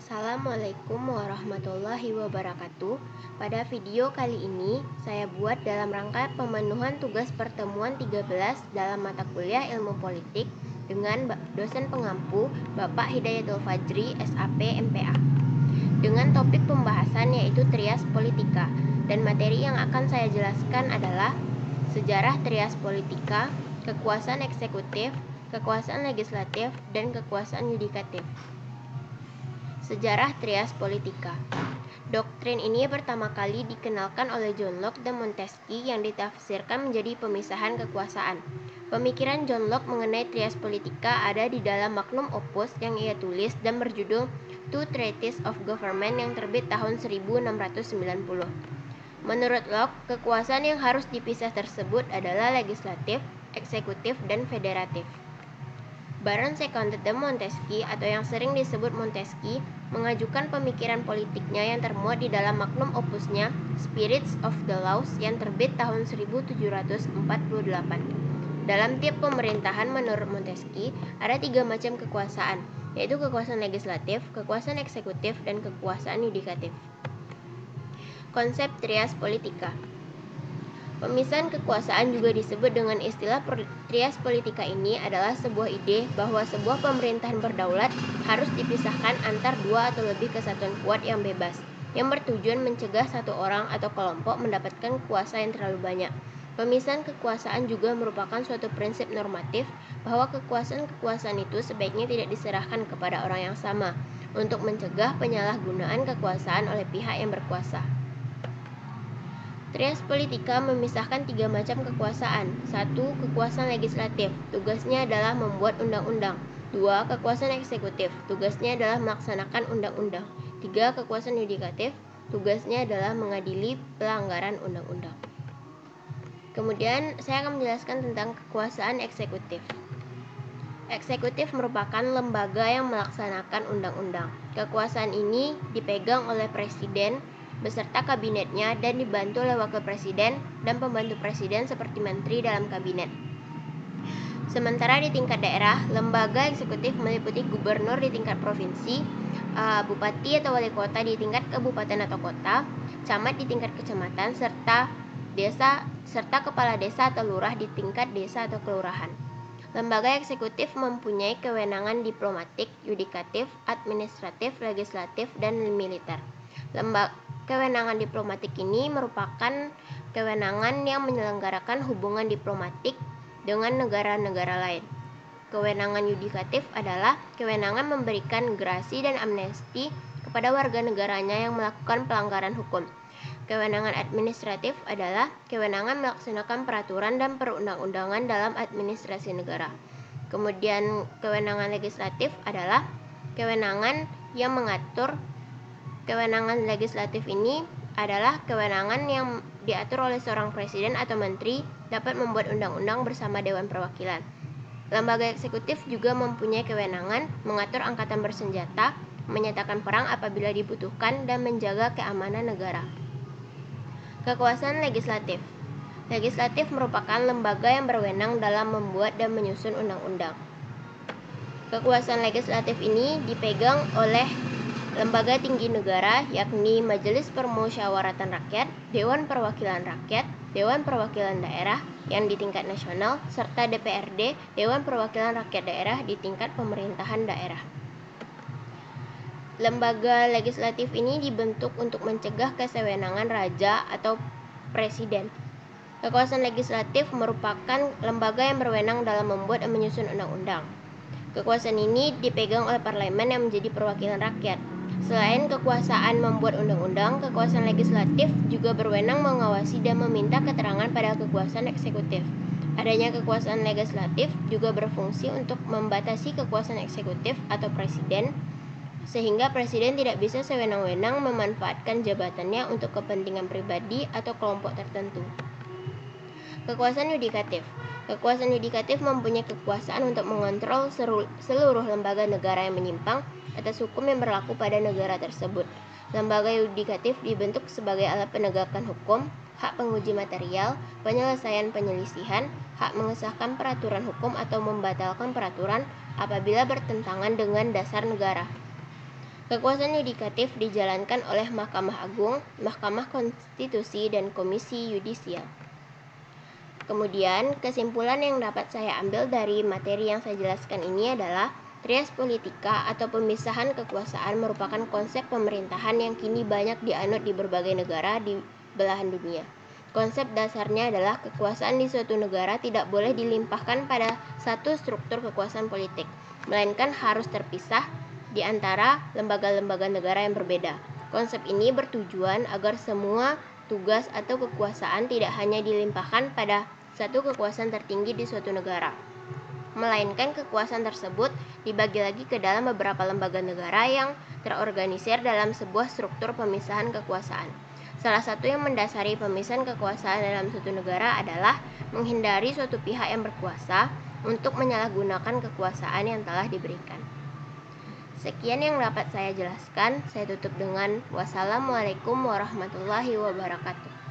Assalamualaikum warahmatullahi wabarakatuh. Pada video kali ini, saya buat dalam rangka pemenuhan tugas pertemuan 13 dalam mata kuliah Ilmu Politik dengan dosen pengampu Bapak Hidayatul Fajri, SAP, MPA. Dengan topik pembahasan yaitu Trias Politika, dan materi yang akan saya jelaskan adalah sejarah Trias Politika, kekuasaan eksekutif, kekuasaan legislatif, dan kekuasaan yudikatif. Sejarah Trias Politika. Doktrin ini pertama kali dikenalkan oleh John Locke dan Montesquieu yang ditafsirkan menjadi pemisahan kekuasaan. Pemikiran John Locke mengenai Trias Politika ada di dalam Magnum Opus yang ia tulis dan berjudul Two Treatises of Government yang terbit tahun 1690. Menurut Locke, kekuasaan yang harus dipisah tersebut adalah legislatif, eksekutif, dan federatif. Baron seconded de Montesquieu atau yang sering disebut Montesquieu mengajukan pemikiran politiknya yang termuat di dalam magnum opusnya Spirits of the Laws yang terbit tahun 1748. Dalam tiap pemerintahan menurut Montesquieu ada 3 macam kekuasaan, yaitu kekuasaan legislatif, kekuasaan eksekutif, dan kekuasaan yudikatif. Konsep Trias Politika. Pemisahan kekuasaan juga disebut dengan istilah Trias Politika ini adalah sebuah ide bahwa sebuah pemerintahan berdaulat harus dipisahkan antar dua atau lebih kesatuan kuat yang bebas, yang bertujuan mencegah satu orang atau kelompok mendapatkan kuasa yang terlalu banyak. Pemisahan kekuasaan juga merupakan suatu prinsip normatif bahwa kekuasaan itu sebaiknya tidak diserahkan kepada orang yang sama untuk mencegah penyalahgunaan kekuasaan oleh pihak yang berkuasa. Trias Politika memisahkan 3 macam kekuasaan. 1. Kekuasaan legislatif, tugasnya adalah membuat undang-undang. 2. Kekuasaan eksekutif, tugasnya adalah melaksanakan undang-undang. 3. Kekuasaan yudikatif, tugasnya adalah mengadili pelanggaran undang-undang. Kemudian saya akan menjelaskan tentang kekuasaan eksekutif. Eksekutif merupakan lembaga yang melaksanakan undang-undang. Kekuasaan ini dipegang oleh presiden beserta kabinetnya dan dibantu oleh wakil presiden dan pembantu presiden seperti menteri dalam kabinet. Sementara di tingkat daerah, lembaga eksekutif meliputi gubernur di tingkat provinsi, bupati atau wali kota di tingkat kabupaten atau kota, camat di tingkat kecamatan, serta kepala desa atau lurah di tingkat desa atau kelurahan. Lembaga eksekutif mempunyai kewenangan diplomatik, yudikatif, administratif, legislatif, dan militer. Kewenangan diplomatik ini merupakan kewenangan yang menyelenggarakan hubungan diplomatik dengan negara-negara lain. Kewenangan yudikatif adalah kewenangan memberikan grasi dan amnesti kepada warga negaranya yang melakukan pelanggaran hukum. Kewenangan administratif adalah kewenangan melaksanakan peraturan dan perundang-undangan dalam administrasi negara. Kemudian kewenangan legislatif adalah kewenangan yang mengatur. Kewenangan legislatif ini adalah kewenangan yang diatur oleh seorang presiden atau menteri dapat membuat undang-undang bersama Dewan Perwakilan. Lembaga eksekutif juga mempunyai kewenangan mengatur angkatan bersenjata, menyatakan perang apabila dibutuhkan, dan menjaga keamanan negara. Kekuasaan legislatif. Legislatif merupakan lembaga yang berwenang dalam membuat dan menyusun undang-undang. Kekuasaan legislatif ini dipegang oleh lembaga tinggi negara, yakni Majelis Permusyawaratan Rakyat, Dewan Perwakilan Rakyat, Dewan Perwakilan Daerah yang di tingkat nasional, serta DPRD, Dewan Perwakilan Rakyat Daerah di tingkat pemerintahan daerah. Lembaga legislatif ini dibentuk untuk mencegah kesewenangan raja atau presiden. Kekuasaan legislatif merupakan lembaga yang berwenang dalam membuat dan menyusun undang-undang. Kekuasaan ini dipegang oleh parlemen yang menjadi perwakilan rakyat. Selain kekuasaan membuat undang-undang, kekuasaan legislatif juga berwenang mengawasi dan meminta keterangan pada kekuasaan eksekutif. Adanya kekuasaan legislatif juga berfungsi untuk membatasi kekuasaan eksekutif atau presiden, sehingga presiden tidak bisa sewenang-wenang memanfaatkan jabatannya untuk kepentingan pribadi atau kelompok tertentu. Kekuasaan yudikatif. Kekuasaan yudikatif mempunyai kekuasaan untuk mengontrol seluruh lembaga negara yang menyimpang atas hukum yang berlaku pada negara tersebut. Lembaga yudikatif dibentuk sebagai alat penegakan hukum, hak penguji material, penyelesaian penyelisihan, hak mengesahkan peraturan hukum atau membatalkan peraturan apabila bertentangan dengan dasar negara. Kekuasaan yudikatif dijalankan oleh Mahkamah Agung, Mahkamah Konstitusi, dan Komisi Yudisial. Kemudian, kesimpulan yang dapat saya ambil dari materi yang saya jelaskan ini adalah trias politika atau pemisahan kekuasaan merupakan konsep pemerintahan yang kini banyak dianut di berbagai negara di belahan dunia. Konsep dasarnya adalah kekuasaan di suatu negara tidak boleh dilimpahkan pada satu struktur kekuasaan politik, melainkan harus terpisah di antara lembaga-lembaga negara yang berbeda. Konsep ini bertujuan agar semua tugas atau kekuasaan tidak hanya dilimpahkan pada satu kekuasaan tertinggi di suatu negara, melainkan kekuasaan tersebut dibagi lagi ke dalam beberapa lembaga negara yang terorganisir dalam sebuah struktur pemisahan kekuasaan. Salah satu yang mendasari pemisahan kekuasaan dalam suatu negara adalah menghindari suatu pihak yang berkuasa untuk menyalahgunakan kekuasaan yang telah diberikan. Sekian yang dapat saya jelaskan. Saya tutup dengan wassalamualaikum warahmatullahi wabarakatuh.